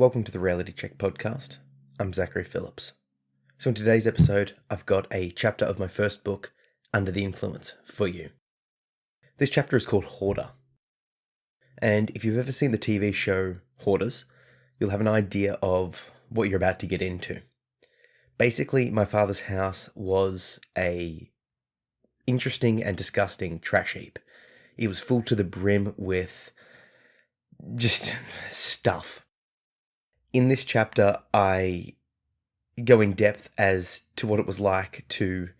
Welcome to the Reality Check podcast. I'm Zachary Phillips. So in today's episode, I've got a chapter of my first book, Under the Influence, for you. This chapter is called Hoarder. And if you've ever seen the TV show Hoarders, you'll have an idea of what you're about to get into. Basically, my father's house was a interesting and disgusting trash heap. It was full to the brim with just stuff. In this chapter, I go in depth as to what it was like to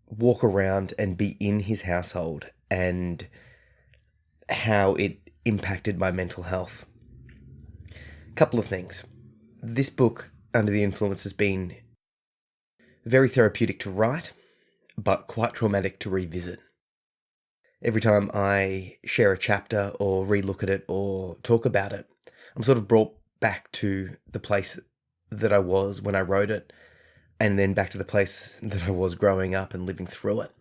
walk around and be in his household and how it impacted my mental health. A couple of things. This book, Under the Influence, has been very therapeutic to write, but quite traumatic to revisit. Every time I share a chapter or relook at it or talk about it, I'm sort of brought back to the place that I was when I wrote it, and then back to the place that I was growing up and living through it.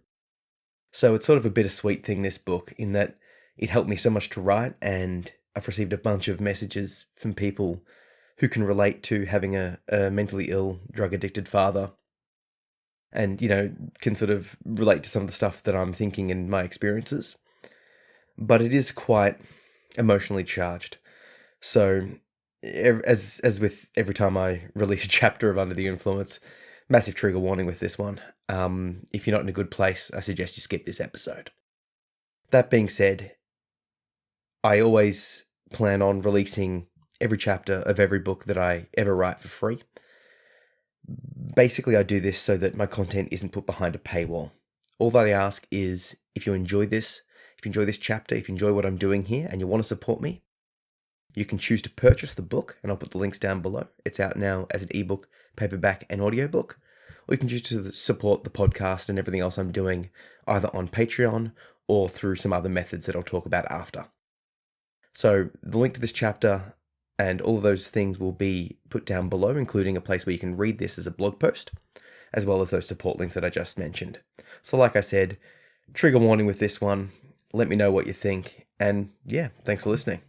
So it's sort of a bittersweet thing, this book, in that it helped me so much to write, and I've received a bunch of messages from people who can relate to having a mentally ill, drug-addicted father, and, can sort of relate to some of the stuff that I'm thinking and my experiences. But it is quite emotionally charged. So, as with every time I release a chapter of Under the Influence, massive trigger warning with this one. If you're not in a good place, I suggest you skip this episode. That being said, I always plan on releasing every chapter of every book that I ever write for free. Basically, I do this so that my content isn't put behind a paywall. All that I ask is, if you enjoy this chapter, if you enjoy what I'm doing here and you want to support me, you can choose to purchase the book, and I'll put the links down below. It's out now as an ebook, paperback, and audiobook. Or you can choose to support the podcast and everything else I'm doing, either on Patreon or through some other methods that I'll talk about after. So the link to this chapter and all of those things will be put down below, including a place where you can read this as a blog post, as well as those support links that I just mentioned. So like I said, trigger warning with this one. Let me know what you think. And yeah, thanks for listening.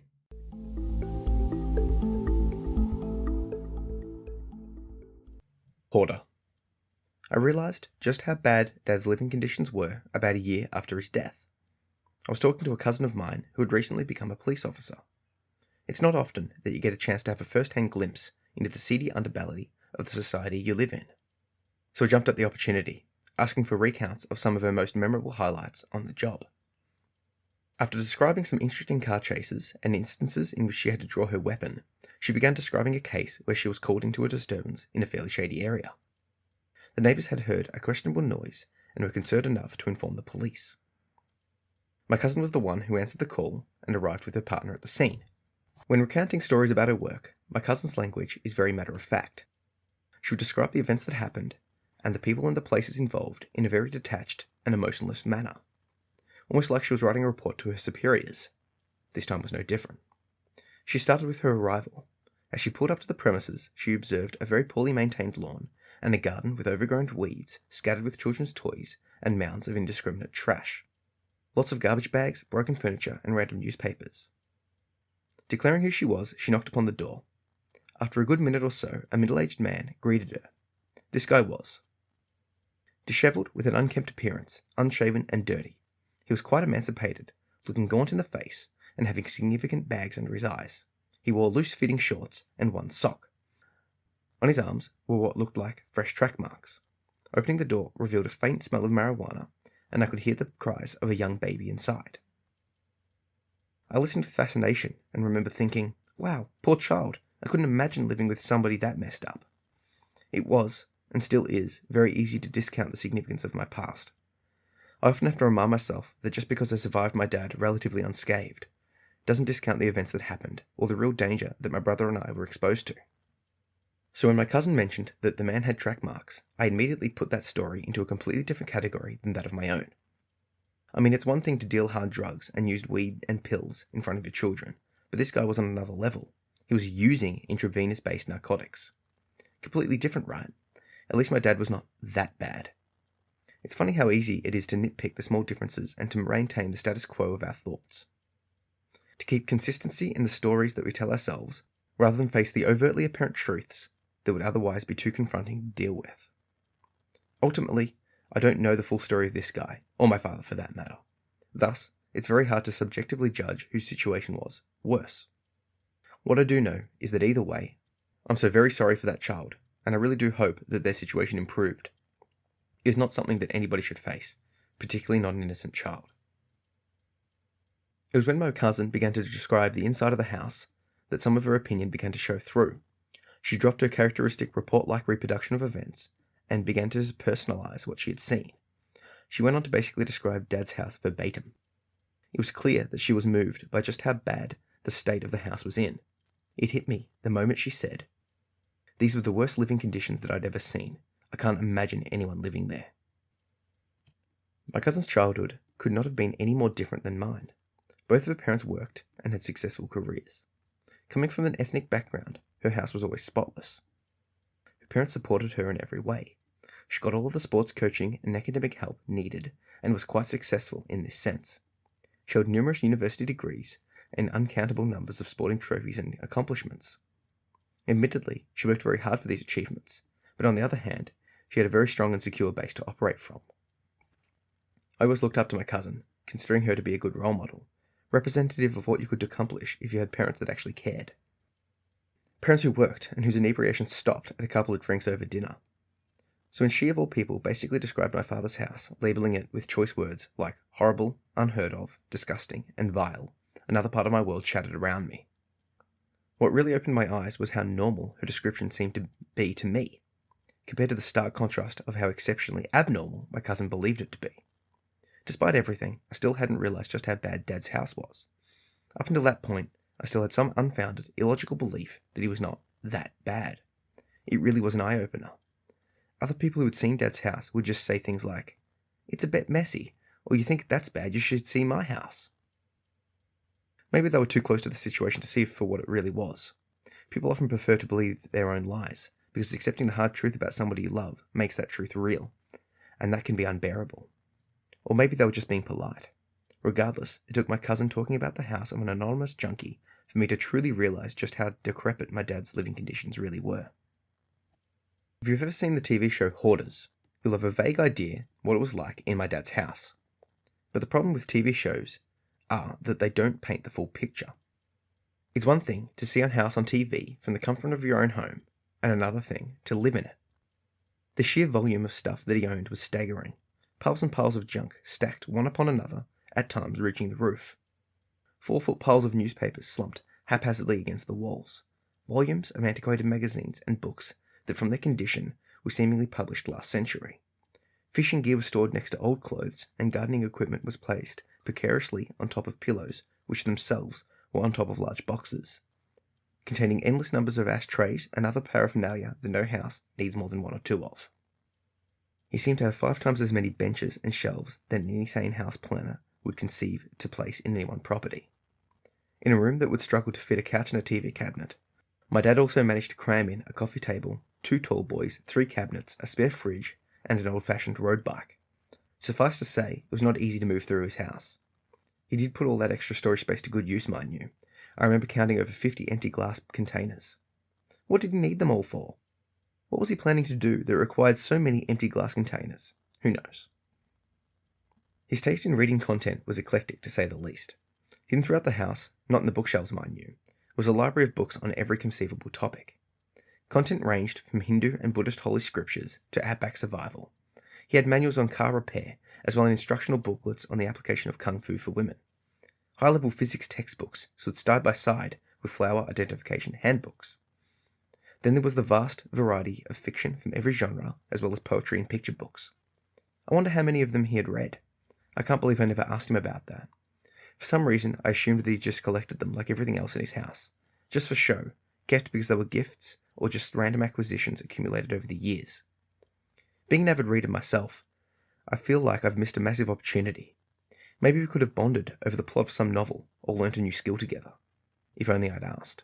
Hoarder. I realised just how bad Dad's living conditions were about a year after his death. I was talking to a cousin of mine who had recently become a police officer. It's not often that you get a chance to have a first-hand glimpse into the seedy underbelly of the society you live in. So I jumped at the opportunity, asking for recounts of some of her most memorable highlights on the job. After describing some interesting car chases and instances in which she had to draw her weapon, she began describing a case where she was called into a disturbance in a fairly shady area. The neighbours had heard a questionable noise and were concerned enough to inform the police. My cousin was the one who answered the call and arrived with her partner at the scene. When recounting stories about her work, my cousin's language is very matter-of-fact. She would describe the events that happened and the people and the places involved in a very detached and emotionless manner, almost like she was writing a report to her superiors. This time was no different. She started with her arrival. As she pulled up to the premises, she observed a very poorly maintained lawn and a garden with overgrown weeds scattered with children's toys and mounds of indiscriminate trash. Lots of garbage bags, broken furniture, and random newspapers. Declaring who she was, she knocked upon the door. After a good minute or so, a middle-aged man greeted her. This guy was dishevelled, with an unkempt appearance, unshaven and dirty. He was quite emancipated, looking gaunt in the face, and having significant bags under his eyes. He wore loose-fitting shorts and one sock. On his arms were what looked like fresh track marks. Opening the door revealed a faint smell of marijuana, and I could hear the cries of a young baby inside. I listened with fascination and remember thinking, wow, poor child, I couldn't imagine living with somebody that messed up. It was, and still is, very easy to discount the significance of my past. I often have to remind myself that just because I survived my dad relatively unscathed, doesn't discount the events that happened, or the real danger that my brother and I were exposed to. So when my cousin mentioned that the man had track marks, I immediately put that story into a completely different category than that of my own. I mean, it's one thing to deal hard drugs and use weed and pills in front of your children, but this guy was on another level. He was using intravenous-based narcotics. Completely different, right? At least my dad was not that bad. It's funny how easy it is to nitpick the small differences and to maintain the status quo of our thoughts. To keep consistency in the stories that we tell ourselves, rather than face the overtly apparent truths that would otherwise be too confronting to deal with. Ultimately, I don't know the full story of this guy, or my father for that matter. Thus, it's very hard to subjectively judge whose situation was worse. What I do know is that either way, I'm so very sorry for that child, and I really do hope that their situation improved. It is not something that anybody should face, particularly not an innocent child. It was when my cousin began to describe the inside of the house that some of her opinion began to show through. She dropped her characteristic report-like reproduction of events and began to personalize what she had seen. She went on to basically describe Dad's house verbatim. It was clear that she was moved by just how bad the state of the house was in. It hit me the moment she said, "These were the worst living conditions that I'd ever seen. I can't imagine anyone living there." My cousin's childhood could not have been any more different than mine. Both of her parents worked and had successful careers. Coming from an ethnic background, her house was always spotless. Her parents supported her in every way. She got all of the sports coaching and academic help needed and was quite successful in this sense. She held numerous university degrees and uncountable numbers of sporting trophies and accomplishments. Admittedly, she worked very hard for these achievements, but on the other hand, she had a very strong and secure base to operate from. I always looked up to my cousin, considering her to be a good role model, representative of what you could accomplish if you had parents that actually cared. Parents who worked and whose inebriation stopped at a couple of drinks over dinner. So when she of all people basically described my father's house, labeling it with choice words like horrible, unheard of, disgusting, and vile, another part of my world shattered around me. What really opened my eyes was how normal her description seemed to be to me, compared to the stark contrast of how exceptionally abnormal my cousin believed it to be. Despite everything, I still hadn't realized just how bad Dad's house was. Up until that point, I still had some unfounded, illogical belief that he was not that bad. It really was an eye-opener. Other people who had seen Dad's house would just say things like, "It's a bit messy," or "You think that's bad, you should see my house." Maybe they were too close to the situation to see it for what it really was. People often prefer to believe their own lies, because accepting the hard truth about somebody you love makes that truth real, and that can be unbearable. Or maybe they were just being polite. Regardless, it took my cousin talking about the house of an anonymous junkie for me to truly realize just how decrepit my dad's living conditions really were. If you've ever seen the TV show Hoarders, you'll have a vague idea what it was like in my dad's house. But the problem with TV shows are that they don't paint the full picture. It's one thing to see a house on TV from the comfort of your own home, and another thing to live in it. The sheer volume of stuff that he owned was staggering. Piles and piles of junk stacked one upon another, at times reaching the roof. 4-foot piles of newspapers slumped haphazardly against the walls. Volumes of antiquated magazines and books that from their condition were seemingly published last century. Fishing gear was stored next to old clothes, and gardening equipment was placed precariously on top of pillows, which themselves were on top of large boxes, containing endless numbers of ashtrays and other paraphernalia that no house needs more than one or two of. He seemed to have 5 times as many benches and shelves than any sane house planner would conceive to place in any one property. In a room that would struggle to fit a couch and a TV cabinet, my dad also managed to cram in a coffee table, 2 tall boys, 3 cabinets, a spare fridge, and an old-fashioned road bike. Suffice to say, it was not easy to move through his house. He did put all that extra storage space to good use, mind you. I remember counting over 50 empty glass containers. What did he need them all for? What was he planning to do that required so many empty glass containers? Who knows? His taste in reading content was eclectic, to say the least. Hidden throughout the house, not in the bookshelves, mind you, was a library of books on every conceivable topic. Content ranged from Hindu and Buddhist holy scriptures to outback survival. He had manuals on car repair, as well as instructional booklets on the application of kung fu for women. High-level physics textbooks stood side by side with flower identification handbooks. Then there was the vast variety of fiction from every genre, as well as poetry and picture books. I wonder how many of them he had read. I can't believe I never asked him about that. For some reason, I assumed that he just collected them like everything else in his house, just for show, kept because they were gifts or just random acquisitions accumulated over the years. Being an avid reader myself, I feel like I've missed a massive opportunity. Maybe we could have bonded over the plot of some novel or learnt a new skill together. If only I'd asked.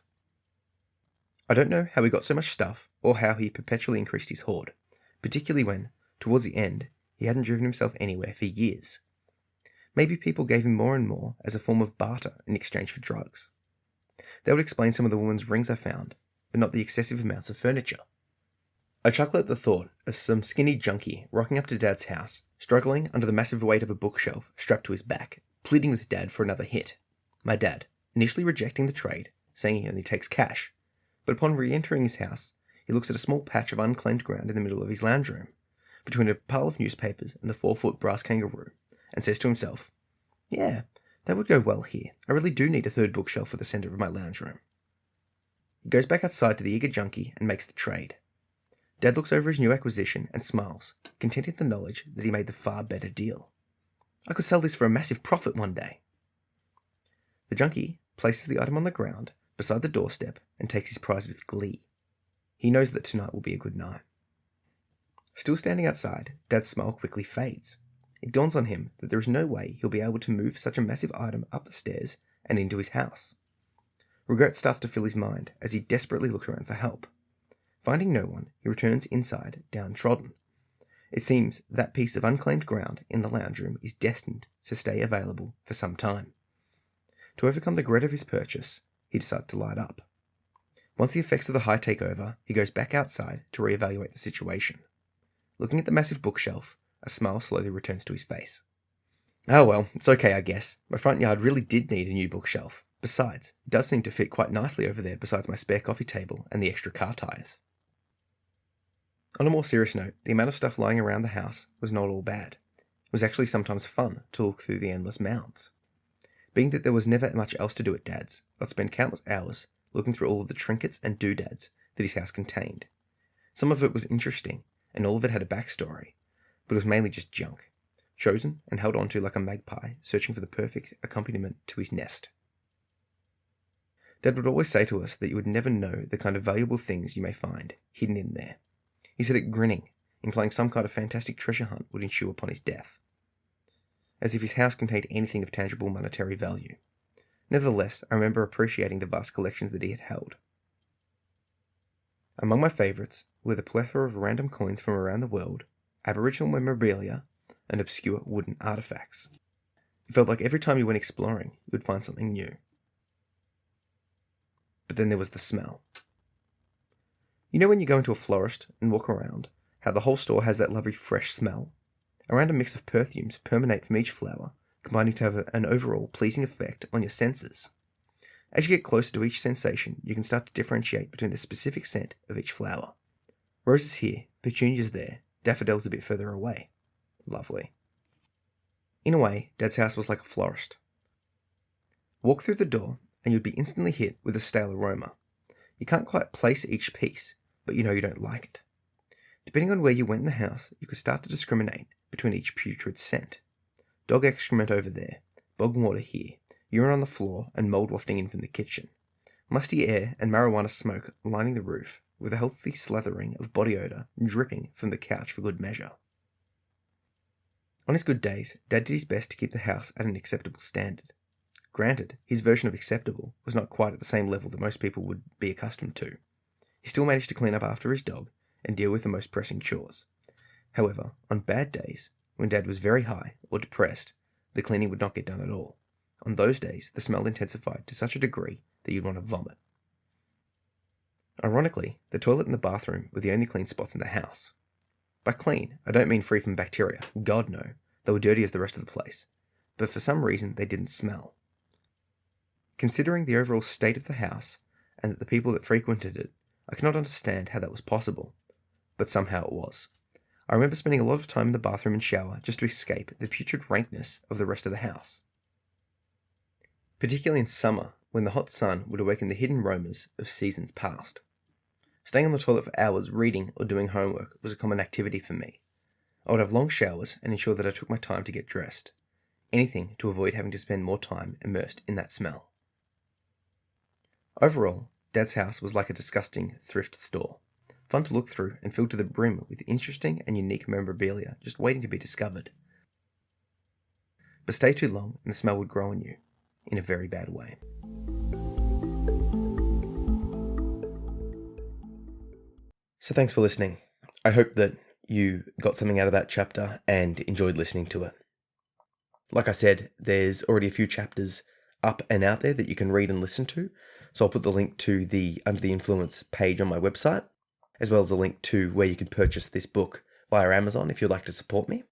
I don't know how he got so much stuff or how he perpetually increased his hoard, particularly when, towards the end, he hadn't driven himself anywhere for years. Maybe people gave him more and more as a form of barter in exchange for drugs. That would explain some of the woman's rings I found, but not the excessive amounts of furniture. I chuckle at the thought of some skinny junkie rocking up to Dad's house, struggling under the massive weight of a bookshelf strapped to his back, pleading with Dad for another hit. My dad, initially rejecting the trade, saying he only takes cash, but upon re-entering his house, he looks at a small patch of unclaimed ground in the middle of his lounge room, between a pile of newspapers and the 4-foot brass kangaroo, and says to himself, "Yeah, that would go well here. I really do need a third bookshelf for the centre of my lounge room." He goes back outside to the eager junkie and makes the trade. Dad looks over his new acquisition and smiles, content in the knowledge that he made the far better deal. I could sell this for a massive profit one day. The junkie places the item on the ground beside the doorstep and takes his prize with glee. He knows that tonight will be a good night. Still standing outside, Dad's smile quickly fades. It dawns on him that there is no way he'll be able to move such a massive item up the stairs and into his house. Regret starts to fill his mind as he desperately looks around for help. Finding no one, he returns inside, downtrodden. It seems that piece of unclaimed ground in the lounge room is destined to stay available for some time. To overcome the regret of his purchase, he decides to light up. Once the effects of the high take over, he goes back outside to reevaluate the situation. Looking at the massive bookshelf, a smile slowly returns to his face. "Oh well, it's okay, I guess. My front yard really did need a new bookshelf. Besides, it does seem to fit quite nicely over there besides my spare coffee table and the extra car tires." On a more serious note, the amount of stuff lying around the house was not all bad. It was actually sometimes fun to look through the endless mounds. Being that there was never much else to do at Dad's, I'd spend countless hours looking through all of the trinkets and doodads that his house contained. Some of it was interesting, and all of it had a backstory, but it was mainly just junk, chosen and held onto like a magpie, searching for the perfect accompaniment to his nest. Dad would always say to us that you would never know the kind of valuable things you may find hidden in there. He said it grinning, implying some kind of fantastic treasure hunt would ensue upon his death, as if his house contained anything of tangible monetary value. Nevertheless, I remember appreciating the vast collections that he had held. Among my favourites were the plethora of random coins from around the world, Aboriginal memorabilia, and obscure wooden artefacts. It felt like every time you went exploring, you would find something new. But then there was the smell. You know when you go into a florist and walk around, how the whole store has that lovely fresh smell? A random mix of perfumes permeate from each flower, combining to have an overall pleasing effect on your senses. As you get closer to each sensation, you can start to differentiate between the specific scent of each flower. Roses here, petunias there, daffodils a bit further away. Lovely. In a way, Dad's house was like a florist. Walk through the door, and you'd be instantly hit with a stale aroma. You can't quite place each piece, but you know you don't like it. Depending on where you went in the house, you could start to discriminate between each putrid scent. Dog excrement over there, bog water here, urine on the floor, and mold wafting in from the kitchen. Musty air and marijuana smoke lining the roof, with a healthy slathering of body odour dripping from the couch for good measure. On his good days, Dad did his best to keep the house at an acceptable standard. Granted, his version of acceptable was not quite at the same level that most people would be accustomed to. He still managed to clean up after his dog and deal with the most pressing chores. However, on bad days, when Dad was very high or depressed, the cleaning would not get done at all. On those days, the smell intensified to such a degree that you'd want to vomit. Ironically, the toilet and the bathroom were the only clean spots in the house. By clean, I don't mean free from bacteria. God no, they were dirty as the rest of the place. But for some reason, they didn't smell. Considering the overall state of the house, and that the people that frequented it, I cannot understand how that was possible. But somehow it was. I remember spending a lot of time in the bathroom and shower just to escape the putrid rankness of the rest of the house. Particularly in summer, when the hot sun would awaken the hidden aromas of seasons past. Staying on the toilet for hours reading or doing homework was a common activity for me. I would have long showers and ensure that I took my time to get dressed. Anything to avoid having to spend more time immersed in that smell. Overall, Dad's house was like a disgusting thrift store. Fun to look through and filled to the brim with interesting and unique memorabilia just waiting to be discovered. But stay too long and the smell would grow on you, in a very bad way. So thanks for listening. I hope that you got something out of that chapter and enjoyed listening to it. Like I said, there's already a few chapters up and out there that you can read and listen to. So I'll put the link to the Under the Influence page on my website, as well as a link to where you can purchase this book via Amazon if you'd like to support me.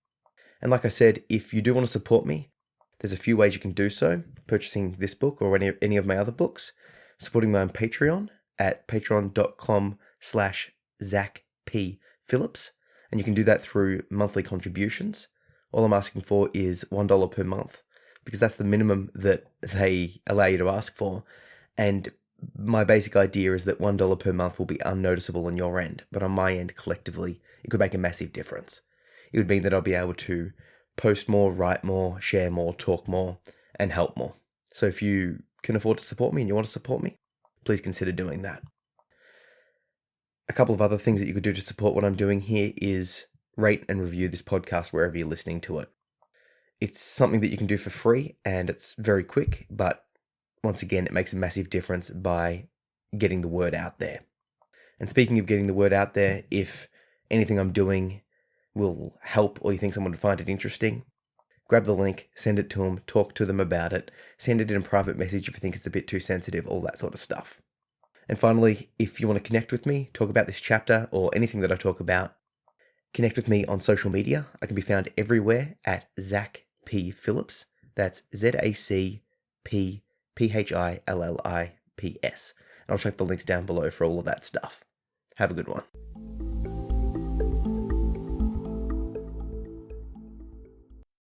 And like I said, if you do want to support me, there's a few ways you can do so: purchasing this book or any of my other books, supporting me on Patreon at patreon.com/ZachPPhillips, and you can do that through monthly contributions. All I'm asking for is $1 per month, because that's the minimum that they allow you to ask for. And my basic idea is that $1 per month will be unnoticeable on your end, but on my end, collectively, it could make a massive difference. It would mean that I'll be able to post more, write more, share more, talk more, and help more. So if you can afford to support me and you want to support me, please consider doing that. A couple of other things that you could do to support what I'm doing here is rate and review this podcast wherever you're listening to it. It's something that you can do for free, and it's very quick, but once again, it makes a massive difference by getting the word out there. And speaking of getting the word out there, if anything I'm doing will help or you think someone would find it interesting, grab the link, send it to them, talk to them about it, send it in a private message if you think it's a bit too sensitive, all that sort of stuff. And finally, if you want to connect with me, talk about this chapter or anything that I talk about, connect with me on social media. I can be found everywhere at Zach P. Phillips. That's ZACPPhillips. And I'll check the links down below for all of that stuff. Have a good one.